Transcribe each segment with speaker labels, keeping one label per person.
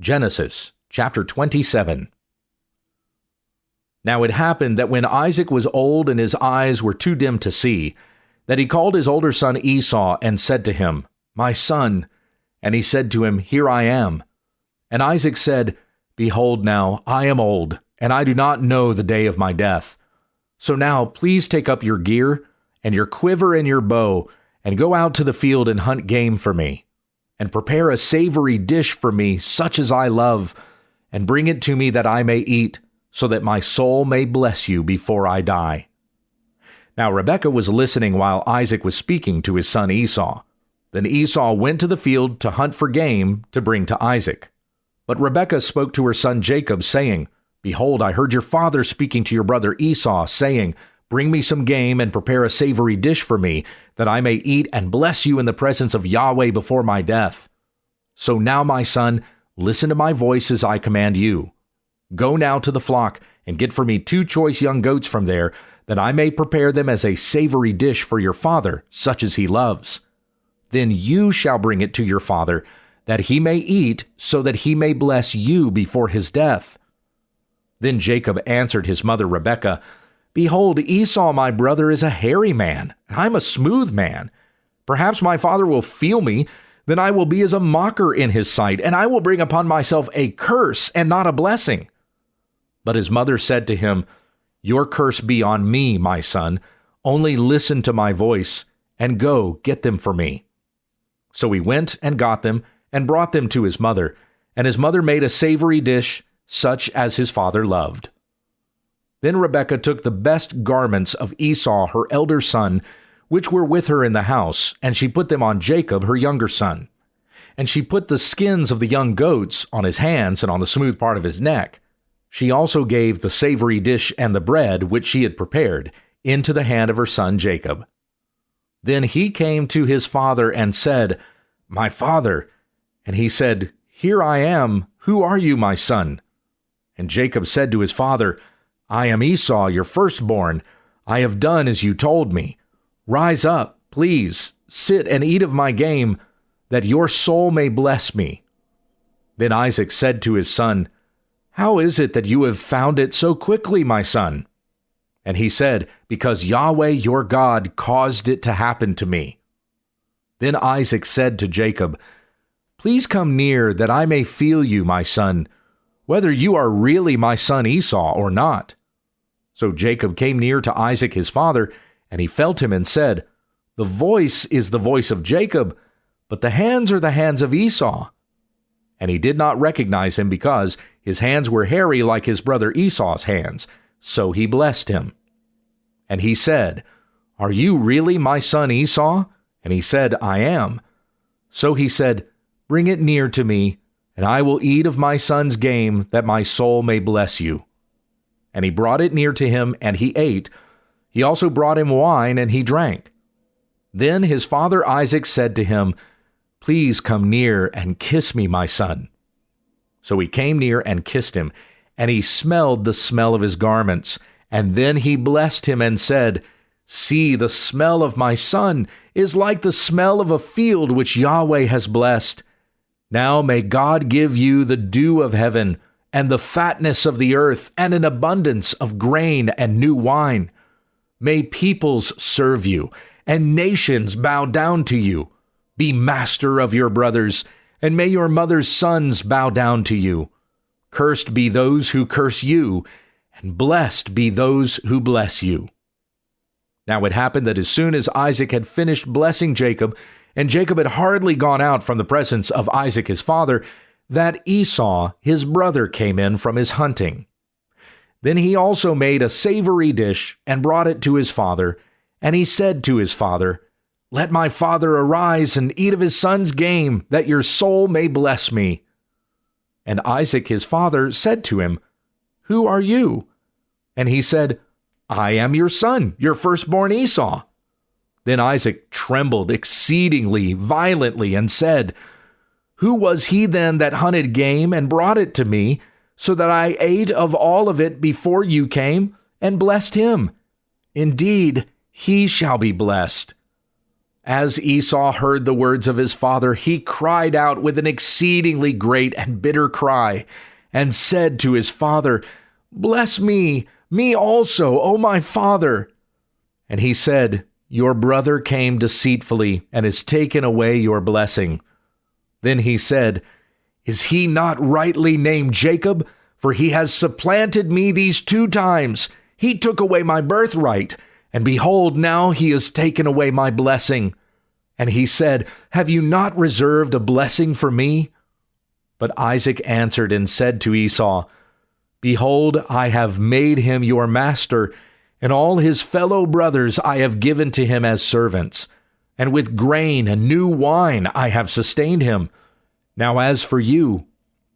Speaker 1: Genesis chapter 27. Now it happened that when Isaac was old and his eyes were too dim to see, that he called his older son Esau and said to him, "My son." And he said to him, "Here I am." And Isaac said, "Behold now, I am old, and I do not know the day of my death. So now please take up your gear and your quiver and your bow, and go out to the field and hunt game for me, and prepare a savory dish for me such as I love, and bring it to me that I may eat, so that my soul may bless you before I die." Now Rebekah was listening while Isaac was speaking to his son Esau. Then Esau went to the field to hunt for game to bring to Isaac. But Rebekah spoke to her son Jacob, saying, "Behold, I heard your father speaking to your brother Esau, saying, 'Bring me some game and prepare a savory dish for me, that I may eat and bless you in the presence of Yahweh before my death.' So now, my son, listen to my voice as I command you. Go now to the flock and get for me 2 choice young goats from there, that I may prepare them as a savory dish for your father, such as he loves. Then you shall bring it to your father, that he may eat, so that he may bless you before his death." Then Jacob answered his mother Rebekah, "Behold, Esau my brother is a hairy man, and I'm a smooth man. Perhaps my father will feel me, then I will be as a mocker in his sight, and I will bring upon myself a curse and not a blessing." But his mother said to him, "Your curse be on me, my son. Only listen to my voice, and go get them for me." So he went and got them, and brought them to his mother, and his mother made a savory dish, such as his father loved. Then Rebekah took the best garments of Esau her elder son, which were with her in the house, and she put them on Jacob her younger son. And she put the skins of the young goats on his hands and on the smooth part of his neck. She also gave the savory dish and the bread which she had prepared into the hand of her son Jacob. Then he came to his father and said, "My father." And he said, "Here I am. Who are you, my son?" And Jacob said to his father, "I am Esau, your firstborn. I have done as you told me. Rise up, please, sit and eat of my game, that your soul may bless me." Then Isaac said to his son, "How is it that you have found it so quickly, my son?" And he said, "Because Yahweh your God caused it to happen to me." Then Isaac said to Jacob, "Please come near, that I may feel you, my son, whether you are really my son Esau or not." So Jacob came near to Isaac his father, and he felt him and said, "The voice is the voice of Jacob, but the hands are the hands of Esau." And he did not recognize him, because his hands were hairy like his brother Esau's hands. So he blessed him. And he said, "Are you really my son Esau?" And he said, "I am." So he said, "Bring it near to me, and I will eat of my son's game, that my soul may bless you." And he brought it near to him, and he ate. He also brought him wine, and he drank. Then his father Isaac said to him, "Please come near and kiss me, my son." So he came near and kissed him, and he smelled the smell of his garments. And then he blessed him and said, "See, the smell of my son is like the smell of a field which Yahweh has blessed. Now may God give you the dew of heaven, and the fatness of the earth, and an abundance of grain and new wine. May peoples serve you, and nations bow down to you. Be master of your brothers, and may your mother's sons bow down to you. Cursed be those who curse you, and blessed be those who bless you." Now it happened that as soon as Isaac had finished blessing Jacob, and Jacob had hardly gone out from the presence of Isaac his father, that Esau his brother came in from his hunting. Then he also made a savory dish and brought it to his father, and he said to his father, "Let my father arise and eat of his son's game, that your soul may bless me." And Isaac his father said to him, "Who are you?" And he said, "I am your son, your firstborn Esau." Then Isaac trembled exceedingly violently and said, "Who was he then that hunted game and brought it to me, so that I ate of all of it before you came, and blessed him? Indeed, he shall be blessed." As Esau heard the words of his father, he cried out with an exceedingly great and bitter cry, and said to his father, "Bless me, me also, O my father." And he said, "Your brother came deceitfully and has taken away your blessing." Then he said, "Is he not rightly named Jacob? For he has supplanted me these 2 times. He took away my birthright, and behold, now he has taken away my blessing." And he said, "Have you not reserved a blessing for me?" But Isaac answered and said to Esau, "Behold, I have made him your master, and all his fellow brothers I have given to him as servants, and with grain and new wine I have sustained him. Now as for you,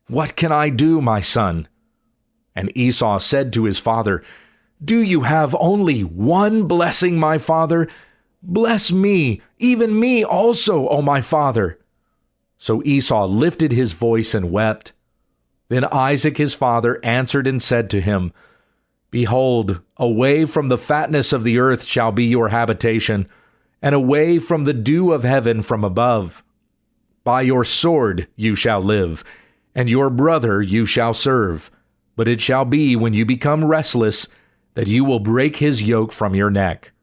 Speaker 1: what can I do, my son?" And Esau said to his father, "Do you have only one blessing, my father? Bless me, even me also, O my father." So Esau lifted his voice and wept. Then Isaac his father answered and said to him, "Behold, away from the fatness of the earth shall be your habitation, and away from the dew of heaven from above. By your sword you shall live, and your brother you shall serve. But it shall be when you become restless that you will break his yoke from your neck."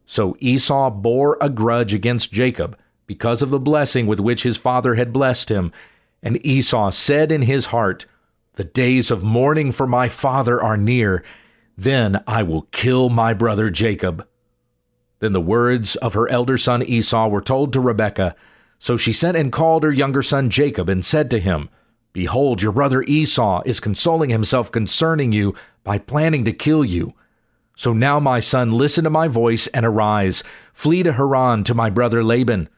Speaker 1: So Esau bore a grudge against Jacob because of the blessing with which his father had blessed him. And Esau said in his heart, "The days of mourning for my father are near. Then I will kill my brother Jacob." Then the words of her elder son Esau were told to Rebekah. So she sent and called her younger son Jacob and said to him, "Behold, your brother Esau is consoling himself concerning you by planning to kill you. So now, my son, listen to my voice and arise. Flee to Haran to my brother Laban.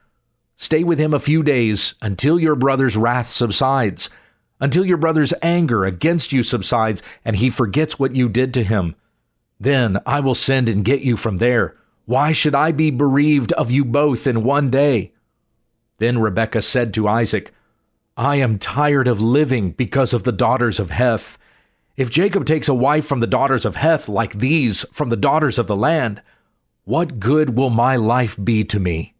Speaker 1: Stay with him a few days until your brother's wrath subsides, until your brother's anger against you subsides, and he forgets what you did to him. Then I will send and get you from there. Why should I be bereaved of you both in one day?" Then Rebekah said to Isaac, "I am tired of living because of the daughters of Heth. If Jacob takes a wife from the daughters of Heth like these from the daughters of the land, what good will my life be to me?"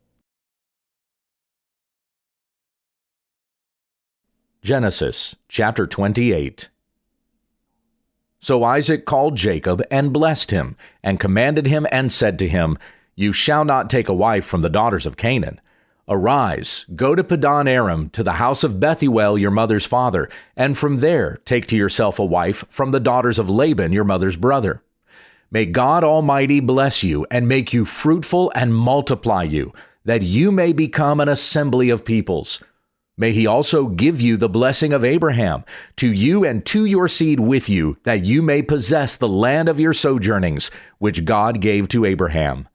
Speaker 1: Genesis chapter 28. So Isaac called Jacob and blessed him, and commanded him and said to him, "You shall not take a wife from the daughters of Canaan. Arise, go to Padan Aram, to the house of Bethuel your mother's father, and from there take to yourself a wife from the daughters of Laban your mother's brother. May God Almighty bless you, and make you fruitful and multiply you, that you may become an assembly of peoples. May he also give you the blessing of Abraham, to you and to your seed with you, that you may possess the land of your sojournings, which God gave to Abraham."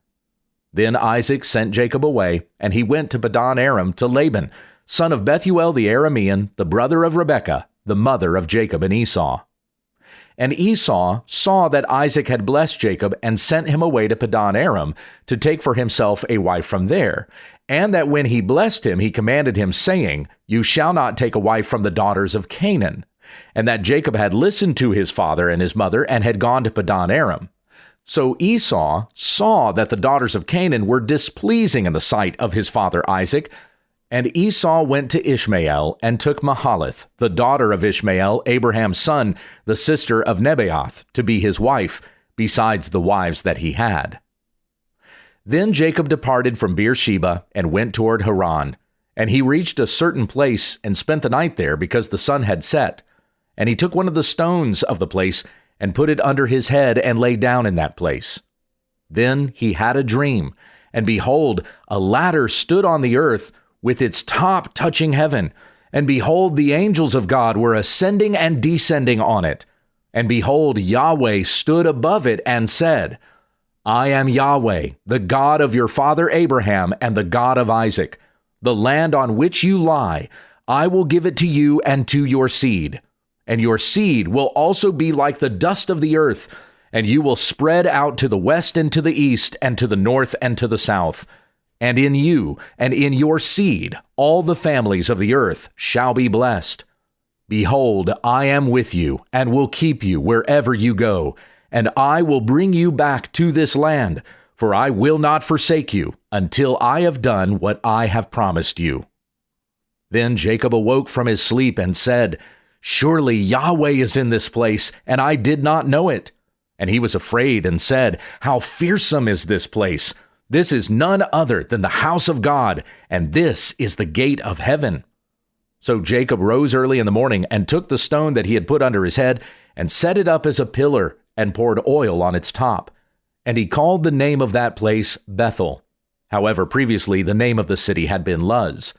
Speaker 1: Then Isaac sent Jacob away, and he went to Padan Aram to Laban, son of Bethuel the Aramean, the brother of Rebekah, the mother of Jacob and Esau. And Esau saw that Isaac had blessed Jacob and sent him away to Padan Aram to take for himself a wife from there, and that when he blessed him, he commanded him, saying, "You shall not take a wife from the daughters of Canaan," and that Jacob had listened to his father and his mother and had gone to Padan Aram. So Esau saw that the daughters of Canaan were displeasing in the sight of his father Isaac, and Esau went to Ishmael and took Mahalath, the daughter of Ishmael, Abraham's son, the sister of Nebaioth, to be his wife, besides the wives that he had. Then Jacob departed from Beersheba and went toward Haran, and he reached a certain place and spent the night there because the sun had set. And he took one of the stones of the place and put it under his head and lay down in that place. Then he had a dream, and behold, a ladder stood on the earth with its top touching heaven, and behold, the angels of God were ascending and descending on it. And behold, Yahweh stood above it and said, "I am Yahweh, the God of your father Abraham and the God of Isaac. The land on which you lie, I will give it to you and to your seed. And your seed will also be like the dust of the earth, and you will spread out to the west and to the east and to the north and to the south. And in you and in your seed all the families of the earth shall be blessed. Behold, I am with you and will keep you wherever you go, and I will bring you back to this land, for I will not forsake you until I have done what I have promised you." Then Jacob awoke from his sleep and said, "Surely Yahweh is in this place, and I did not know it." And he was afraid and said, "How fearsome is this place! This is none other than the house of God, and this is the gate of heaven." So Jacob rose early in the morning and took the stone that he had put under his head and set it up as a pillar and poured oil on its top. And he called the name of that place Bethel. However, previously the name of the city had been Luz.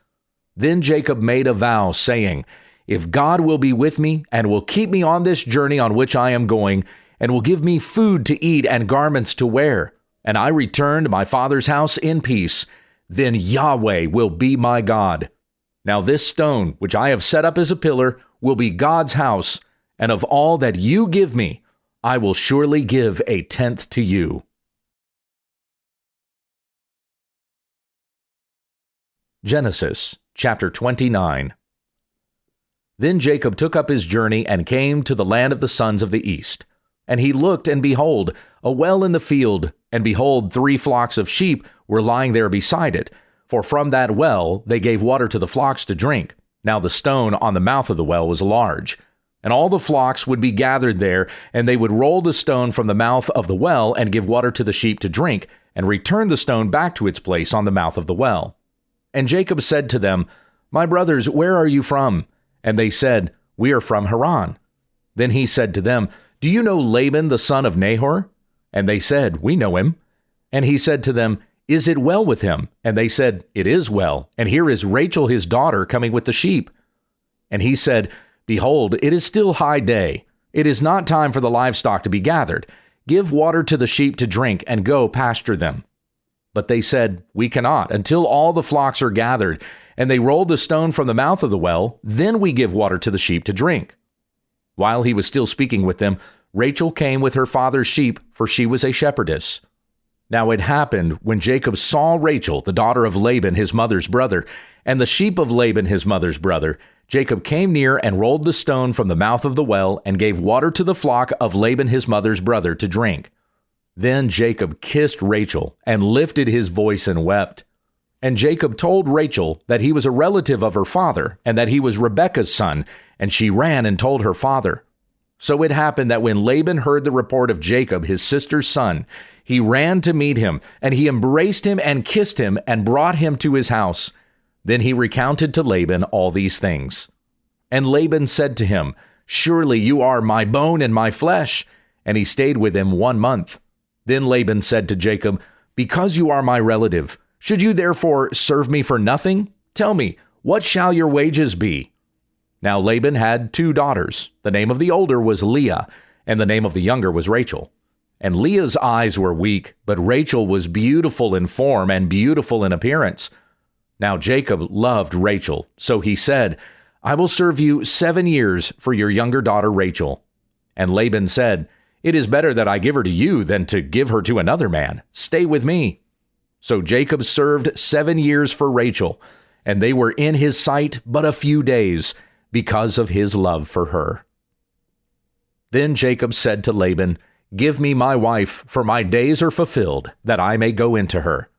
Speaker 1: Then Jacob made a vow, saying, "If God will be with me and will keep me on this journey on which I am going, and will give me food to eat and garments to wear, and I return to my father's house in peace, then Yahweh will be my God. Now this stone, which I have set up as a pillar, will be God's house, and of all that you give me, I will surely give a tenth to you." Genesis chapter 29. Then Jacob took up his journey and came to the land of the sons of the east. And he looked, and behold, a well in the field, and behold, 3 flocks of sheep were lying there beside it. For from that well they gave water to the flocks to drink. Now the stone on the mouth of the well was large. And all the flocks would be gathered there, and they would roll the stone from the mouth of the well and give water to the sheep to drink, and return the stone back to its place on the mouth of the well. And Jacob said to them, "My brothers, where are you from?" And they said, "We are from Haran." Then he said to them, "Do you know Laban the son of Nahor?" And they said, "We know him." And he said to them, "Is it well with him?" And they said, "It is well. And here is Rachel his daughter coming with the sheep." And he said, "Behold, it is still high day. It is not time for the livestock to be gathered. Give water to the sheep to drink, and go pasture them." But they said, "We cannot, until all the flocks are gathered." And they rolled the stone from the mouth of the well. Then we give water to the sheep to drink. While he was still speaking with them, Rachel came with her father's sheep, for she was a shepherdess. Now it happened, when Jacob saw Rachel, the daughter of Laban his mother's brother, and the sheep of Laban his mother's brother, Jacob came near and rolled the stone from the mouth of the well, and gave water to the flock of Laban his mother's brother to drink. Then Jacob kissed Rachel, and lifted his voice and wept. And Jacob told Rachel that he was a relative of her father, and that he was Rebekah's son, and she ran and told her father. So it happened that when Laban heard the report of Jacob, his sister's son, he ran to meet him, and he embraced him and kissed him and brought him to his house. Then he recounted to Laban all these things. And Laban said to him, "Surely you are my bone and my flesh." And he stayed with him 1 month. Then Laban said to Jacob, "Because you are my relative, should you therefore serve me for nothing? Tell me, what shall your wages be?" Now Laban had 2 daughters. The name of the older was Leah, and the name of the younger was Rachel. And Leah's eyes were weak, but Rachel was beautiful in form and beautiful in appearance. Now Jacob loved Rachel, so he said, "I will serve you 7 years for your younger daughter Rachel." And Laban said, "It is better that I give her to you than to give her to another man. Stay with me." So Jacob served 7 years for Rachel, and they were in his sight but a few days, because of his love for her. Then Jacob said to Laban, "Give me my wife, for my days are fulfilled, that I may go into her."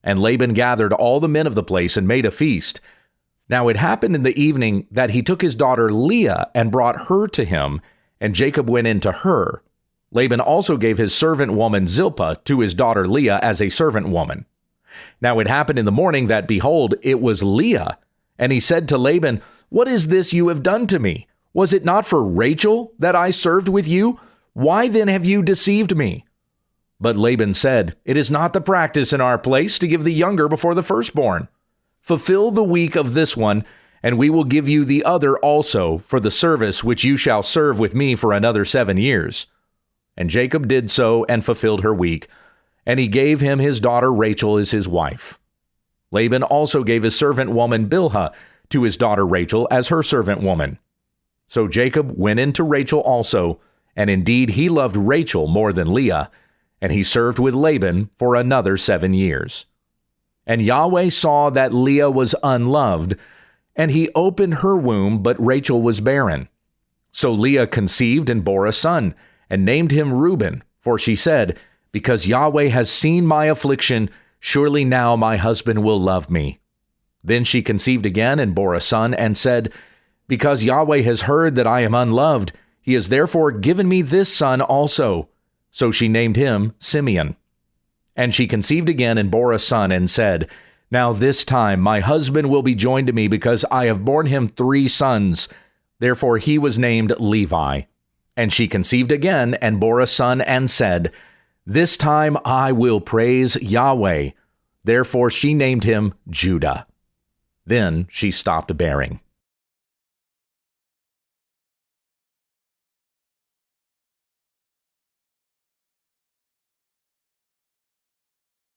Speaker 1: And Laban gathered all the men of the place and made a feast. Now it happened in the evening that he took his daughter Leah and brought her to him, and Jacob went into her. Laban also gave his servant woman Zilpah to his daughter Leah as a servant woman. Now it happened in the morning that, behold, it was Leah. And he said to Laban, "What is this you have done to me? Was it not for Rachel that I served with you? Why then have you deceived me?" But Laban said, "It is not the practice in our place to give the younger before the firstborn. Fulfill the week of this one, and we will give you the other also for the service which you shall serve with me for another 7 years." And Jacob did so and fulfilled her week, and he gave him his daughter Rachel as his wife. Laban also gave his servant woman Bilhah to his daughter Rachel as her servant woman. So Jacob went into Rachel also, and indeed he loved Rachel more than Leah, and he served with Laban for another 7 years. And Yahweh saw that Leah was unloved, and he opened her womb, but Rachel was barren. So Leah conceived and bore a son, and named him Reuben, for she said, Because Yahweh has seen my affliction, surely now my husband will love me. Then she conceived again and bore a son, and said, Because Yahweh has heard that I am unloved, he has therefore given me this son also. So she named him Simeon. And she conceived again and bore a son, and said, Now this time my husband will be joined to me, because I have borne him 3 sons. Therefore he was named Levi. And she conceived again and bore a son, and said, This time I will praise Yahweh. Therefore she named him Judah. Then she stopped bearing.